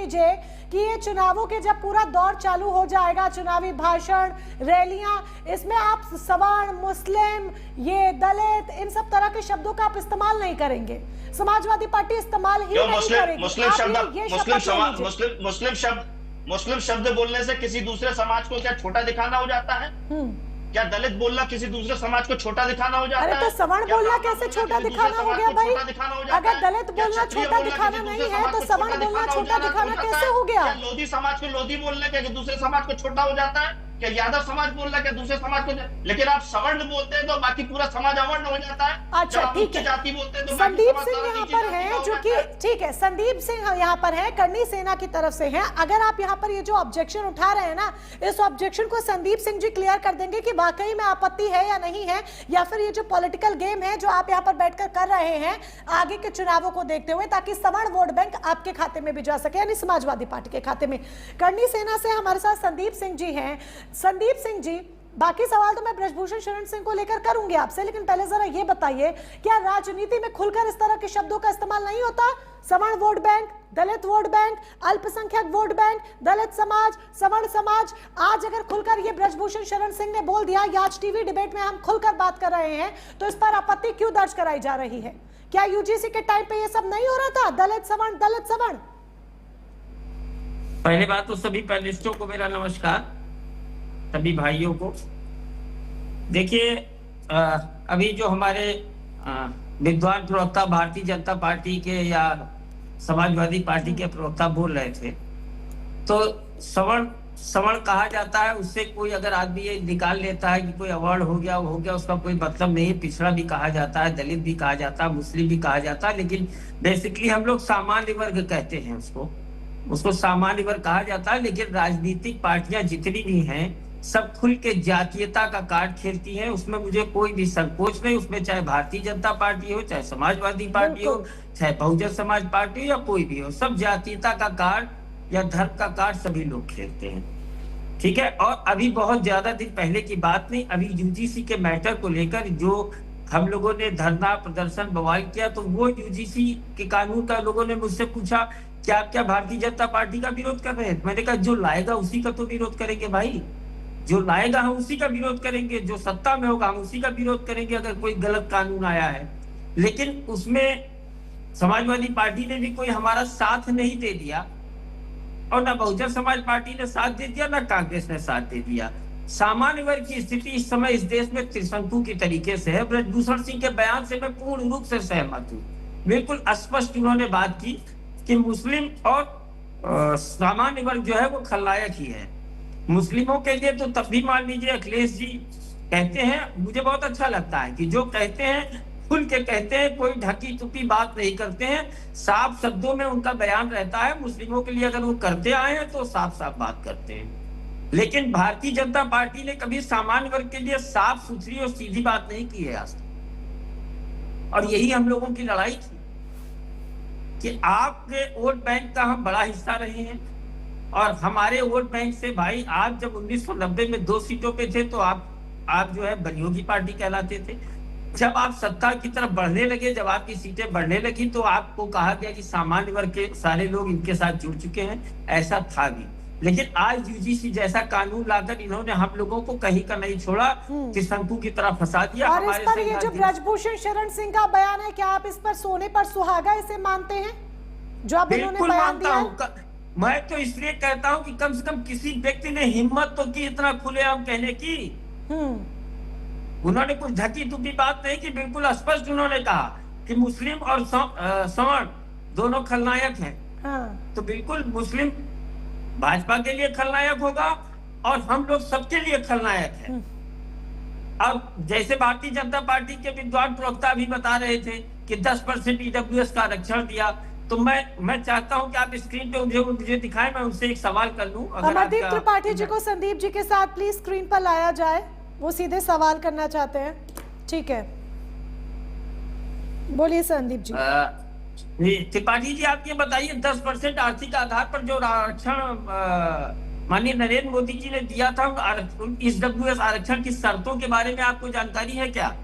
लीजिए कि ये चुनावों के जब पूरा दौर चालू हो जाएगा, चुनावी भाषण, रैलियां, इसमें आप सवर्ण, मुस्लिम, ये दलित, इन सब तरह के शब्दों का आप इस्तेमाल नहीं करेंगे। समाजवादी पार्टी इस्तेमाल ही नहीं करेगी। मुस्लिम शब्द बोलने से किसी दूसरे समाज को क्या छोटा दिखाना हो जाता है? क्या दलित बोलना किसी दूसरे समाज को छोटा दिखाना हो जाता है? अरे तो सवर्ण बोलना कैसे छोटा दिखाना हो गया भाई? अगर दलित बोलना छोटा दिखाना नहीं है तो सवर्ण बोलना छोटा दिखाना कैसे हो गया? लोधी समाज को लोधी बोलने के दूसरे समाज को छोटा हो जाता है? क्या यादव समाज बोल रहा है दूसरे समाज को? लेकिन आप सवर्ण बोलते हैं तो बाकी पूरा समाज अवर्ण हो जाता है। अच्छा ठीक है, जाति बोलते हैं तो संदीप सिंह यहाँ पर है, जो कि ठीक है, संदीप सिंह यहाँ पर है, करनी सेना की तरफ से हैं। अगर आप यहाँ पर ये जो ऑब्जेक्शन उठा रहे हैं ना, इस ऑब्जेक्शन को संदीप सिंह जी क्लियर कर देंगे कि वाकई में आपत्ति है या नहीं है, या फिर ये जो पॉलिटिकल गेम है जो आप यहाँ पर बैठकर कर रहे हैं आगे के चुनावों को देखते हुए, ताकि सवर्ण वोट बैंक आपके खाते में भी जा सके, यानी समाजवादी पार्टी के खाते में। करनी सेना से हमारे साथ संदीप सिंह जी हैं। संदीप सिंह जी, बाकी सवाल तो मैं ब्रजभूषण शरण सिंह को लेकर करूंगी आपसे, लेकिन पहले जरा ये बताइए, क्या राजनीति में खुलकर इस तरह के शब्दों का इस्तेमाल नहीं होता? सवर्ण वोट बैंक, दलित वोट बैंक, अल्पसंख्यक वोट बैंक, दलित समाज, सवर्ण समाज, आज अगर खुलकर ये ब्रजभूषण शरण सिंह ने बोल दिया, आज टीवी डिबेट में हम खुलकर बात कर रहे हैं, तो इस पर आपत्ति क्यों दर्ज कराई जा रही है? क्या यूजीसी के टाइम पे ये सब नहीं हो रहा था? दलित सवर्ण, दलित सवर्ण। पहले बात तो सभी पैनलिस्टों को मेरा नमस्कार, सभी भाइयों को। देखिए, अभी जो हमारे विद्वान प्रवक्ता भारतीय जनता पार्टी के या समाजवादी पार्टी के प्रवक्ता बोल रहे थे, तो सवर्ण कहा जाता है, उससे कोई अगर आदमी ये निकाल लेता है कि कोई अवर्ण हो गया, उसका कोई मतलब नहीं। पिछड़ा भी कहा जाता है, दलित भी कहा जाता है, मुस्लिम भी कहा जाता है, लेकिन बेसिकली हम लोग सामान्य वर्ग कहते हैं उसको सामान्य वर्ग कहा जाता है। लेकिन राजनीतिक पार्टियां जितनी भी हैं सब खुल के जातीयता का कार्ड खेलती हैं, उसमें मुझे कोई भी संकोच नहीं। उसमें चाहे भारतीय जनता पार्टी हो, चाहे समाजवादी पार्टी हो, चाहे बहुजन समाज पार्टी हो, या कोई भी हो, सब जातीयता का कार्ड या धर्म का कार्ड सभी लोग खेलते हैं, ठीक है। और अभी बहुत ज्यादा दिन पहले की बात नहीं, अभी यूजीसी के मैटर को लेकर जो हम लोगों ने धरना प्रदर्शन बवाल किया, तो वो यूजीसी के कानून का लोगों ने मुझसे पूछा क्या आप क्या भारतीय जनता पार्टी का विरोध कर रहे हैं? मैंने कहा जो लाएगा उसी का तो विरोध करेंगे भाई, जो लाएगा हम उसी का विरोध करेंगे, जो सत्ता में होगा हम उसी का विरोध करेंगे अगर कोई गलत कानून आया है। लेकिन उसमें समाजवादी पार्टी ने भी कोई हमारा साथ नहीं दे दिया, और ना बहुजन समाज पार्टी ने साथ दे दिया, ना कांग्रेस ने साथ दे दिया। सामान्य वर्ग की स्थिति इस समय इस देश में त्रिशंकु की तरीके से है। ब्रजभूषण सिंह के बयान से मैं पूर्ण रूप से सहमत हूँ। बिल्कुल स्पष्ट उन्होंने बात की कि मुस्लिम और सामान्य वर्ग जो है वो खलनायक ही है। मुस्लिमों के लिए तो तब भी मान लीजिए अखिलेश जी कहते हैं, मुझे बहुत अच्छा लगता है कि जो कहते हैं खुल के कहते हैं, कोई ढकी टुकी बात नहीं करते हैं, साफ शब्दों में उनका बयान रहता है। मुस्लिमों के लिए अगर वो करते आए हैं तो साफ साफ बात करते हैं। लेकिन भारतीय जनता पार्टी ने कभी सामान्य वर्ग के लिए साफ सुथरी और सीधी बात नहीं की है आज तक। और यही हम लोगों की लड़ाई थी कि आपके वोट बैंक का हम बड़ा हिस्सा रहे हैं, और हमारे वोट बैंक से भाई आप जब 1990 में 2 सीटों पे थे तो आप जो है बलियोगी पार्टी कहलाते थे। जब आप सत्ता की तरफ बढ़ने लगे, जब आपकी सीटें बढ़ने लगी, तो आपको कहा गया कि सामान्य वर्ग के सारे लोग इनके साथ जुड़ चुके हैं। ऐसा था भी, लेकिन आज यूजीसी जैसा कानून लाकर इन्होंने हम लोगों को कहीं का नहीं छोड़ा, त्रिशंकु की तरफ फंसा दिया। और इस पर ये जो ब्रजभूषण शरण सिंह का बयान है, क्या आप इस पर सोने पर सुहागा इसे मानते हैं जो अब इन्होंने बयान दिया? मैं तो इसलिए कहता हूं कि कम से कम किसी व्यक्ति ने हिम्मत तो की इतना खुलेआम कहने की। उन्होंने कुछ ढकी टुकी बात नहीं की, बिल्कुल स्पष्ट उन्होंने कहा कि मुस्लिम और सवर्ण दोनों खलनायक हैं। तो बिल्कुल मुस्लिम भाजपा के लिए खलनायक होगा और हम लोग सबके लिए खलनायक हैं। अब जैसे भारतीय जनता पार्टी के विद्वान प्रवक्ता भी बता रहे थे कि 10% ईडब्ल्यूएस का आरक्षण दिया, तो मैं चाहता हूं कि आप स्क्रीन पे मुझे दिखाएं, मैं उनसे एक सवाल कर लूं। अमरदीप त्रिपाठी जी को संदीप जी के साथ प्लीज स्क्रीन पर लाया जाए, वो सीधे सवाल करना चाहते हैं। ठीक है, बोलिए संदीप जी। त्रिपाठी जी आप ये बताइए, 10% आर्थिक आधार पर जो आरक्षण माननीय नरेंद्र मोदी जी ने दिया था, ईडब्ल्यूएस आरक्षण की शर्तों के बारे में आपको जानकारी है क्या?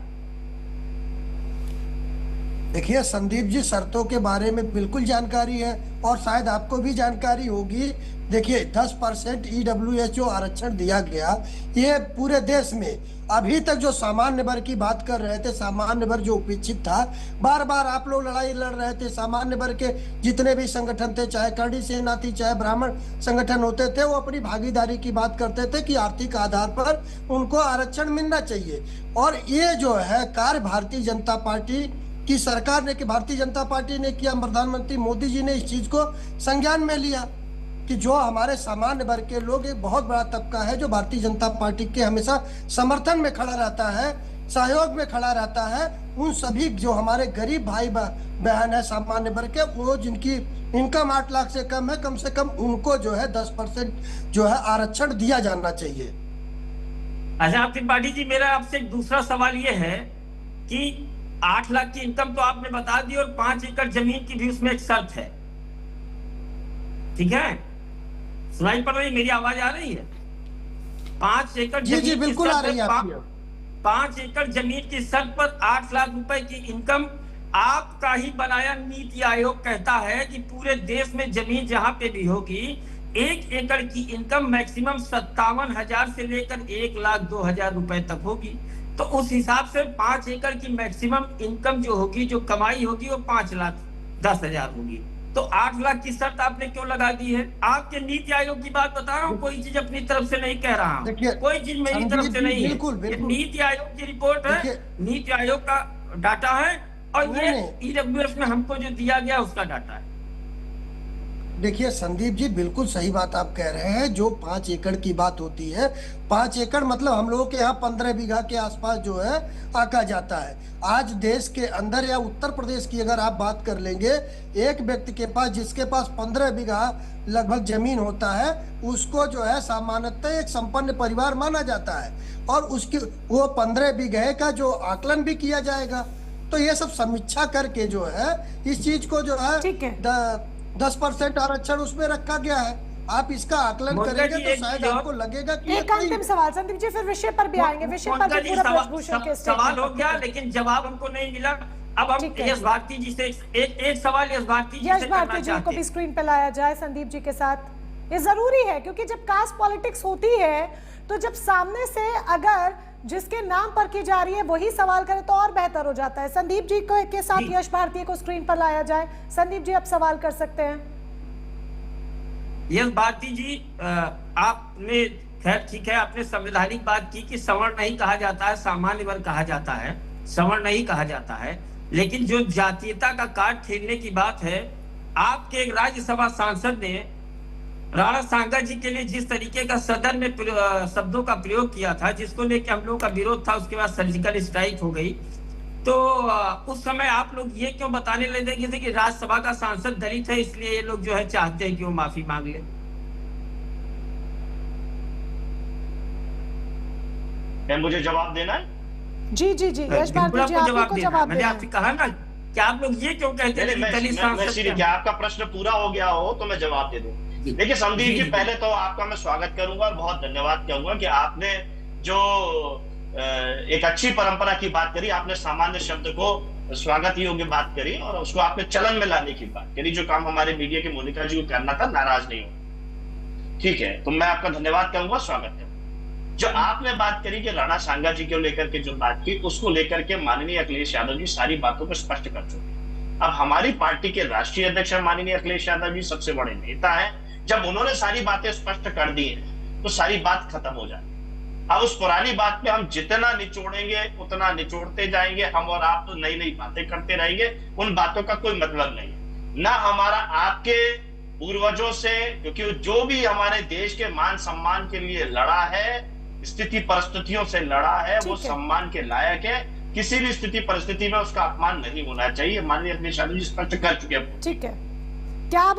देखिए संदीप जी, शर्तों के बारे में बिल्कुल जानकारी है और शायद आपको भी जानकारी होगी। देखिए 10% ईडब्ल्यूएस जो आरक्षण दिया गया, ये पूरे देश में अभी तक जो सामान्य वर्ग की बात कर रहे थे, सामान्य वर्ग जो उपेक्षित था, बार बार आप लोग लड़ाई लड़ रहे थे। सामान्य वर्ग के जितने भी संगठन थे, चाहे करणी सेना थी, चाहे ब्राह्मण संगठन होते थे, वो अपनी भागीदारी की बात करते थे कि आर्थिक आधार पर उनको आरक्षण मिलना चाहिए। और ये जो है कार्य भारतीय जनता पार्टी की सरकार ने, कि भारतीय जनता पार्टी ने किया, प्रधानमंत्री मोदी जी ने इस चीज को संज्ञान में लिया कि जो हमारे सामान्य वर्ग के लोग, एक बहुत बड़ा तबका है जो भारतीय जनता पार्टी के हमेशा समर्थन में खड़ा रहता है, सहयोग में खड़ा रहता है। उन सभी जो हमारे गरीब भाई बहन है सामान्य वर्ग के, वो जिनकी इनकम 8 लाख से कम है, कम से कम उनको जो है 10% जो है आरक्षण दिया जाना चाहिए। अच्छा त्रिपाठी जी, मेरा आपसे एक दूसरा सवाल ये है कि 8 लाख की इनकम तो आपने बता दी और 5 एकड़ जमीन की भी उसमें एक शर्त है, ठीक है? सुनाई पड़ रही, मेरी आवाज आ रही है? 5 एकड़ जी जी बिल्कुल आ रही है आपकी। 5 एकड़ जमीन की शर्त पर 8 लाख रुपए की इनकम आपका ही बनाया नीति आयोग कहता है कि पूरे देश में जमीन जहां पे भी होगी 1 एकड़ की इनकम मैक्सिमम 57,000 से लेकर 1,02,000 रुपए तक होगी। तो उस हिसाब से 5 एकड़ की मैक्सिमम इनकम जो होगी, जो कमाई होगी, वो 5,10,000 होगी। तो 8 लाख की शर्त आपने क्यों लगा दी है? आपके नीति आयोग की बात बता रहा हूँ, कोई चीज अपनी तरफ से नहीं कह रहा हूँ, कोई चीज मेरी तरफ से नहीं है। नीति आयोग की रिपोर्ट है, नीति आयोग का डाटा है, और ये ईडब्ल्यूएस में हमको जो दिया गया उसका डाटा है। देखिए संदीप जी, बिल्कुल सही बात आप कह रहे हैं। जो 5 एकड़ की बात होती है, 5 एकड़ मतलब हम लोगों के यहाँ 15 बीघा के आसपास जो है आका जाता है। आज देश के अंदर या उत्तर प्रदेश की अगर आप बात कर लेंगे, एक व्यक्ति के पास, जिसके पास 15 बीघा लगभग जमीन होता है, उसको जो है सामान्यतः एक संपन्न परिवार माना जाता है। और उसकी वो 15 बीघे का जो आकलन भी किया जाएगा। तो ये सब समीक्षा करके जो है इस चीज को जो है 10% आरक्षण उसमें रखा गया है। आप इसका आकलन करेंगे तो शायद आपको लगेगा कि एक अंतिम सवाल संदीप जी, फिर विषय पर भी आएंगे, विषय पर भी पूरा ब्रजभूषण के सवाल हो गया, लेकिन जवाब हमको नहीं मिला। अब हम यश भारती जी से एक सवाल यश भारती जी को भी स्क्रीन पे लाया जाए संदीप जी के साथ। ये जरूरी है क्योंकि जब कास्ट पॉलिटिक्स होती है तो जब सामने से अगर जिसके नाम पर की जा रही है वही सवाल करे तो और बेहतर हो जाता है। संदीप जी को के साथ यश भारती को स्क्रीन पर लाया जाए। संदीप जी आप सवाल कर सकते हैं। यश भारती जी, आपने खैर ठीक है, आपने संवैधानिक बात की कि सवर्ण नहीं कहा जाता है, सामान्य वर्ग कहा जाता है, सवर्ण नहीं कहा जाता है। लेकिन जो जातीयता का कार्ड खेलने की बात है, आपके एक राज्यसभा सांसद ने राणा सांगा जी के लिए जिस तरीके का सदन में शब्दों का प्रयोग किया था, जिसको लेकर हम लोगों का विरोध था, उसके बाद सर्जिकल स्ट्राइक हो गई। तो उस समय आप लोग ये क्यों बताने लगे थे कि राज्यसभा का सांसद दलित है, इसलिए ये लोग जो है चाहते हैं कि वो माफी मांग ले? मुझे जवाब देना है? जी जी जी यश भारती जी, आपको जवाब मैंने आपसे कहा ना कि आप लोग ये क्यों कहते हैं कि दलित सांसद? क्या आपका प्रश्न पूरा हो गया हो तो मैं जवाब दे दूं। देखिए संदीप जी, पहले तो आपका मैं स्वागत करूंगा और बहुत धन्यवाद कहूंगा कि आपने जो एक अच्छी परंपरा की बात करी, आपने सामान्य शब्द को स्वागत योग्य बात करी और उसको आपने चलन में लाने की बात करी, जो काम हमारे मीडिया के मोनिका जी को करना था। नाराज नहीं हो, ठीक है, तो मैं आपका धन्यवाद कहूंगा, स्वागत करूंगा। जो आपने बात करी कि राणा सांगा जी को लेकर के जो बात की, उसको लेकर के माननीय अखिलेश यादव जी सारी बातों को स्पष्ट कर चुके हैं। अब हमारी पार्टी के राष्ट्रीय अध्यक्ष माननीय अखिलेश यादव जी सबसे बड़े नेता है। जब उन्होंने सारी बातें स्पष्ट कर दी है तो सारी बात खत्म हो जाती है। अब उस पुरानी बात पे हम जितना निचोड़ेंगे उतना निचोड़ते जाएंगे, हम और आप तो नई नई बातें करते रहेंगे, उन बातों का कोई मतलब नहीं है। ना हमारा आपके पूर्वजों से, क्योंकि जो भी हमारे देश के मान सम्मान के लिए लड़ा है, स्थिति परिस्थितियों से लड़ा है, वो सम्मान के लायक है। किसी भी स्थिति परिस्थिति में उसका अपमान नहीं होना चाहिए। माननीय अखिलेश यादव जी स्पष्ट कर चुके हैं। ठीक है, क्या